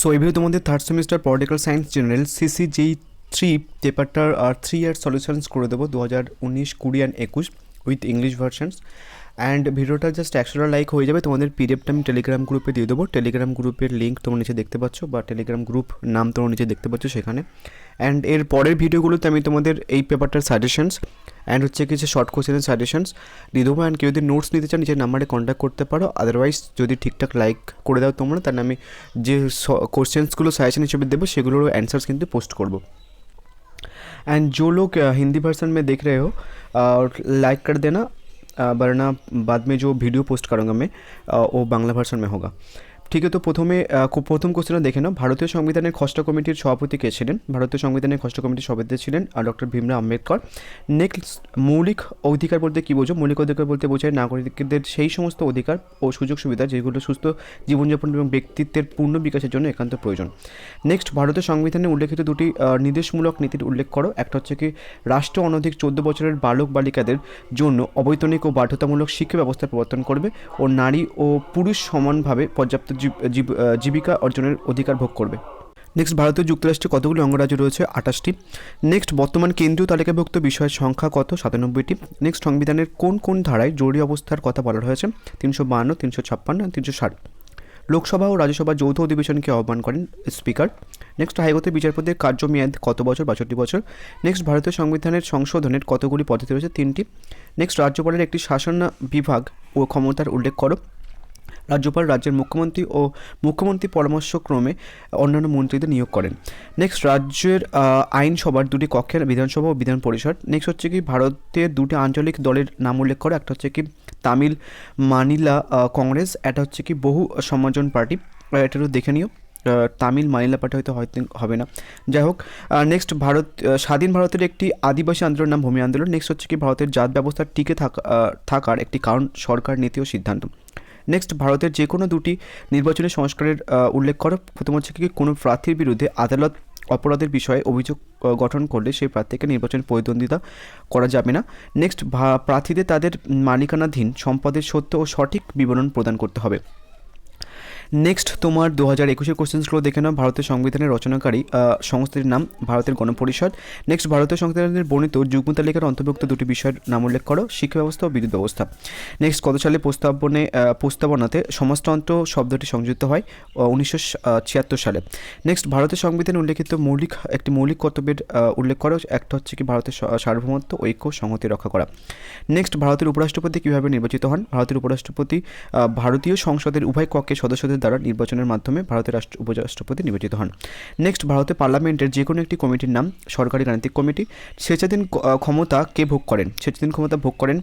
So এবারে তোমাদের third semester political science general CC যেই পেপারটার 3 ইয়ার সলিউশনস করে দেবো 2019, 20 and 21 with English versions. And ভিডিওটা জাস্ট 100টা লাইক হয়ে যাবে। তোমাদের পিডিএফটা আমি টেলিগ্রাম গ্রুপে দিয়ে দেবো। টেলিগ্রাম গ্রুপের লিঙ্ক তোমরা নিচে দেখতে পাচ্ছ, বা টেলিগ্রাম গ্রুপ নাম তোমরা নিচে দেখতে পাচ্ছ সেখানে। অ্যান্ড এর পরের ভিডিওগুলোতে আমি তোমাদের এই পেপারটার সাজেশনস অ্যান্ড হচ্ছে কিছু শর্ট কোশ্চেনের সাজেশনস দিয়ে দেবো। অ্যান্ড কেউ যদি নোটস নিতে চান নিজের নাম্বারে কন্ট্যাক্ট করতে পারো। আদারওয়াইজ যদি ঠিকঠাক লাইক করে দাও তোমরা, তাহলে আমি যে কোশ্চেন্সগুলো সাজেশন হিসেবে দেবো সেগুলোর অ্যান্সার্স কিন্তু পোস্ট করবো। एंड जो लोग हिंदी वर्सन में देख रहे हो लाइक कर देना, वरना बाद में जो वीडियो पोस्ट करूँगा मैं वो बांग्ला भार्सन में होगा। ঠিক আছে, তো প্রথম কোশ্চেনটা দেখে নাও। ভারতীয় সংবিধানের খসড়া কমিটির সভাপতি কে ছিলেন? ভারতীয় সংবিধানের খসড়া কমিটির সভাপতি ছিলেন ডক্টর ভীমরাও আম্বেদকর। নেক্সট, মৌলিক অধিকার বলতে কী বোঝো? মৌলিক অধিকার বলতে বোঝায় নাগরিকদের সেই সমস্ত অধিকার ও সুযোগ সুবিধা যেগুলো সুস্থ জীবনযাপন এবং ব্যক্তিত্বের পূর্ণ বিকাশের জন্য একান্ত প্রয়োজন। নেক্সট, ভারতের সংবিধানে উল্লেখিত দুটি নির্দেশমূলক নীতির উল্লেখ করো। একটা হচ্ছে কি, রাষ্ট্র অনধিক 14 বছরের বালক বালিকাদের জন্য অবৈতনিক ও বাধ্যতামূলক শিক্ষা ব্যবস্থা প্রবর্তন করবে ও নারী ও পুরুষ সমানভাবে পর্যাপ্ত জীবিকা অর্জনের অধিকার ভোগ করবে। নেক্সট, ভারতীয় যুক্তরাষ্ট্রে কতগুলি অঙ্গরাজ্য রয়েছে? 28টি। নেক্সট, বর্তমান কেন্দ্রীয় তালিকাভুক্ত বিষয়ের সংখ্যা কত? 97টি। নেক্সট, সংবিধানের কোন কোন ধারায় জরুরি অবস্থার কথা বলা হয়েছে? 352, 356, 360। লোকসভা ও রাজ্যসভা যৌথ অধিবেশনকে আহ্বান করেন স্পিকার। নেক্সট, হাইকোর্টের বিচারপতির কার্যমেয়াদ কত বছর? 62 বছর। নেক্সট, ভারতীয় সংবিধানের সংশোধনের কতগুলি পদ্ধতি রয়েছে? 3টি। নেক্সট, রাজ্যপালের একটি শাসন বিভাগ ও ক্ষমতার উল্লেখ করো। রাজ্যপাল রাজ্যের মুখ্যমন্ত্রী পরামর্শক্রমে অন্যান্য মন্ত্রীদের নিয়োগ করেন। নেক্সট, রাজ্যের আইনসভার দুটি কক্ষের বিধানসভা ও বিধান পরিষদ। নেক্সট হচ্ছে কি, ভারতের দুটি আঞ্চলিক দলের নাম উল্লেখ করো। একটা হচ্ছে কি তামিল মানিলা কংগ্রেস, এটা হচ্ছে কি বহু সমাজন পার্টি। এটারও দেখে নিও, তামিল মানিলা পার্টি হয়তো হবে না, যাই হোক। নেক্সট, স্বাধীন ভারতের একটি আদিবাসী আন্দোলনের নাম ভূমি আন্দোলন। নেক্সট হচ্ছে কি, ভারতের জাত ব্যবস্থার টিকে থাকার একটি কারণ সরকার নীতি ও সিদ্ধান্ত। নেক্সট, ভারতের যে কোনো দুটি নির্বাচনী সংস্কারের উল্লেখ করো। প্রথম হচ্ছে কি, কোনো প্রার্থীর বিরুদ্ধে আদালত অপরাধের বিষয়ে অভিযোগ গঠন করলে সেই প্রার্থীকে নির্বাচনে প্রতিদ্বন্দ্বিতা করা যাবে না। নেক্সট, প্রার্থীদের তাদের মালিকানাধীন সম্পদের সত্য ও সঠিক বিবরণ প্রদান করতে হবে। নেক্সট, তোমার 2021-এর কোশ্চেন্সগুলো দেখে নাও। ভারতের সংবিধানের রচনাকারী সংস্থাটির নাম ভারতের গণপরিষদ। নেক্সট, ভারতীয় সংবিধানের বর্ণিত যুগ্ম তালিকার অন্তর্ভুক্ত দুটি বিষয়ের নাম উল্লেখ করো। শিক্ষা ব্যবস্থা ও বিদ্যুৎ ব্যবস্থা। নেক্সট, কত সালে প্রস্তাবনাতে সমাজতন্ত্র শব্দটি সংযুক্ত হয়? 1976 সালে। নেক্সট, ভারতের সংবিধানে উল্লেখিত একটি মৌলিক কর্তব্যের উল্লেখ করো। একটা হচ্ছে কি, ভারতের সার্বভৌমত্ব, ঐক্য, সংহতি রক্ষা করা। নেক্সট, ভারতের উপরাষ্ট্রপতি কীভাবে নির্বাচিত হন? ভারতের উপরাষ্ট্রপতি ভারতীয় সংসদের উভয় কক্ষের সদস্যদের দ্বারা নির্বাচনের মাধ্যমে ভারতের উপরাষ্ট্রপতি নির্বাচিত হন। নেক্সট, ভারতের পার্লামেন্টের যে কোনো একটি কমিটির নাম সরকারি গাণিতিক কমিটি। স্বেচ্ছাধীন ক্ষমতা কে ভোগ করেন? স্বেচ্ছাধীন ক্ষমতা ভোগ করেন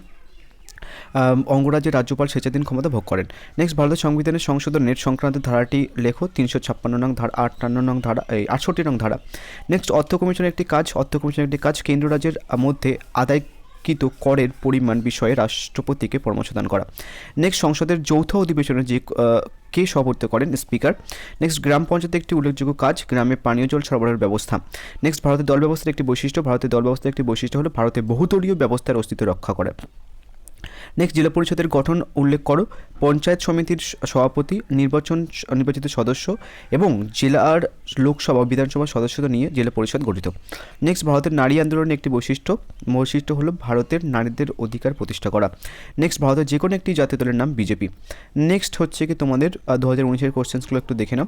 অঙ্গরাজ্যের রাজ্যপাল স্বেচ্ছাধীন ক্ষমতা ভোগ করেন। নেক্সট, ভারতের সংবিধানের সংশোধনের সংক্রান্ত ধারাটি লেখো। 356 নং ধারা, 58 নং ধারা, 68 নং ধারা। নেক্সট, অর্থ কমিশনের একটি কাজ কেন্দ্র রাজ্যের মধ্যে আদায়কৃত করের পরিমাণ বিষয়ে রাষ্ট্রপতিকে পরামর্শদান করা। নেক্সট, সংসদের যৌথ অধিবেশনে কে সভাপতিত্ব করেন? স্পিকার। নেক্সট, গ্রাম পঞ্চায়েতের একটি উল্লেখযোগ্য কাজ গ্রামে পানীয় জল সরবরাহের ব্যবস্থা। নেক্সট, ভারতের দল ব্যবস্থার একটি বৈশিষ্ট্য হলো ভারতে বহুদলীয় ব্যবস্থার অস্তিত্ব রক্ষা করে। নেক্সট, জেলা পরিষদের গঠন উল্লেখ করো। পঞ্চায়েত সমিতির সভাপতি, নির্বাচিত সদস্য এবং জেলার লোকসভা ও বিধানসভার সদস্যদের নিয়ে জেলা পরিষদ গঠিত। নেক্সট, ভারতের নারী আন্দোলনের একটি বৈশিষ্ট্য হলো ভারতের নারীদের অধিকার প্রতিষ্ঠা করা। নেক্সট, ভারতের যে কোনো একটি জাতীয় দলের নাম বিজেপি। নেক্সট হচ্ছে কি, তোমাদের 2019-এর কোশ্চেন্সগুলো একটু দেখে নাও।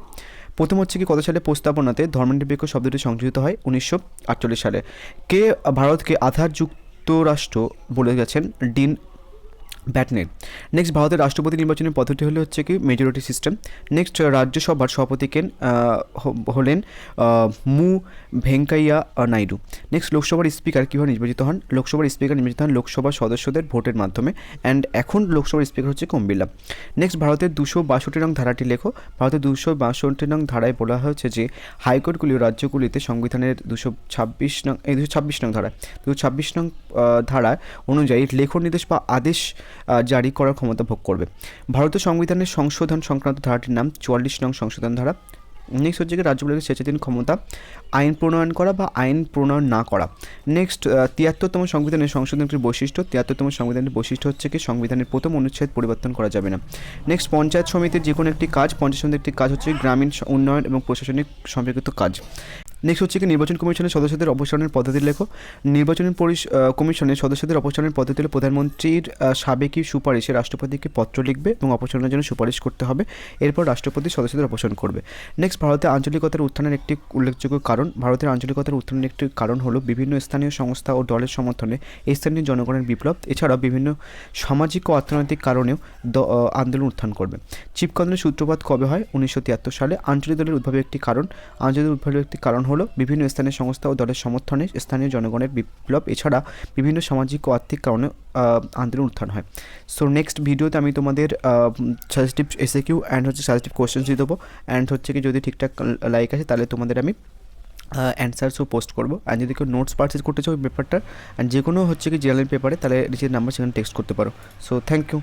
প্রথম হচ্ছে কি, কত সালে প্রস্তাবনাতে ধর্মনিরপেক্ষ শব্দটি সংযোজিত হয়? 1948 সালে। কে ভারতকে আধার যুক্তরাষ্ট্র বলে গেছেন? ডিন ব্যাটনের। নেক্সট, ভারতের রাষ্ট্রপতি নির্বাচনের পদ্ধতি হচ্ছে কি মেজরিটি সিস্টেম। নেক্সট, রাজ্যসভার সভাপতি হলেন মু ভেঙ্কাইয়া নাইডু। নেক্সট, লোকসভার স্পিকার কীভাবে নির্বাচিত হন? লোকসভার স্পিকার নির্বাচিত হন লোকসভার সদস্যদের ভোটের মাধ্যমে। অ্যান্ড এখন লোকসভার স্পিকার হচ্ছে ওম বিড়লা। নেক্সট, ভারতের 262 নং ধারাটি লেখো। ভারতের 262 নং ধারায় বলা হয়েছে যে হাইকোর্টগুলি ও রাজ্যগুলিতে সংবিধানের 226 নং ধারা অনুযায়ী লেখন নির্দেশ বা আদেশ জারি করার ক্ষমতা ভোগ করবে। ভারতীয় সংবিধানের সংশোধন সংক্রান্ত ধারাটির নাম 44 নং সংশোধন ধারা। নেক্সট হচ্ছে কি রাজ্যগুলিকে স্বেচ্ছাধীন ক্ষমতা আইন প্রণয়ন করা বা আইন প্রণয়ন না করা। নেক্সট 73তম সংবিধানের সংশোধনের একটি বৈশিষ্ট্য, 73তম সংবিধানের বৈশিষ্ট্য হচ্ছে কি সংবিধানের প্রথম অনুচ্ছেদ পরিবর্তন করা যাবে না। নেক্সট পঞ্চায়েত সমিতির যে কোনো একটি কাজ, পঞ্চায়েত সমিতির একটি কাজ হচ্ছে গ্রামীণ উন্নয়ন এবং প্রশাসনিক সম্পর্কিত কাজ। নেক্সট হচ্ছে কি নির্বাচন কমিশনের সদস্যদের অপসারণের পদ্ধতি লেখো। নির্বাচন কমিশনের সদস্যদের অপসারণের পদ্ধতি হলো প্রধানমন্ত্রীর সাবেকি সুপারিশে রাষ্ট্রপতিকে পত্র লিখবে এবং অপসারণের জন্য সুপারিশ করতে হবে, এরপর রাষ্ট্রপতি সদস্যদের অপসারণ করবে। নেক্সট ভারতের আঞ্চলিকতার উত্থানের একটি উল্লেখযোগ্য কারণ, ভারতের আঞ্চলিকতার উত্থানের একটি কারণ হলো বিভিন্ন স্থানীয় সংস্থা ও দলের সমর্থনে স্থানীয় জনগণের বিপ্লব, এছাড়াও বিভিন্ন সামাজিক ও অর্থনৈতিক কারণেও আন্দোলন উত্থান করবে। চিপকন্দের সূত্রপাত কবে হয়? 1973 সালে। আঞ্চলিক দলের উদ্ভবের একটি কারণ, আঞ্চলিক উদ্ভবের একটি কারণ হলো বিভিন্ন স্থানীয় সংস্থা ও দলের সমর্থনে স্থানীয় জনগণের বিপ্লব, এছাড়া বিভিন্ন সামাজিক ও আর্থিক কারণে আন্দোলন উত্থান হয়। সো নেক্সট ভিডিওতে আমি তোমাদের সাজেস্টিভ এসএকিউ অ্যান্ড হচ্ছে সাজেস্টিভ কোয়েশ্চেন্স দিয়ে দেবো, অ্যান্ড হচ্ছে কি যদি ঠিকঠাক লাইক আসে তাহলে তোমাদের আমি অ্যান্সারসও পোস্ট করবো। অ্যান্ড যদি কেউ নোটস পারচেজ করতে চাও ওই পেপারটার, অ্যান্ড যে কোনো হচ্ছে কি জেনারেল পেপারে, তাহলে নিজের নাম্বার সেখানে টেক্সট করতে পারো। So thank you.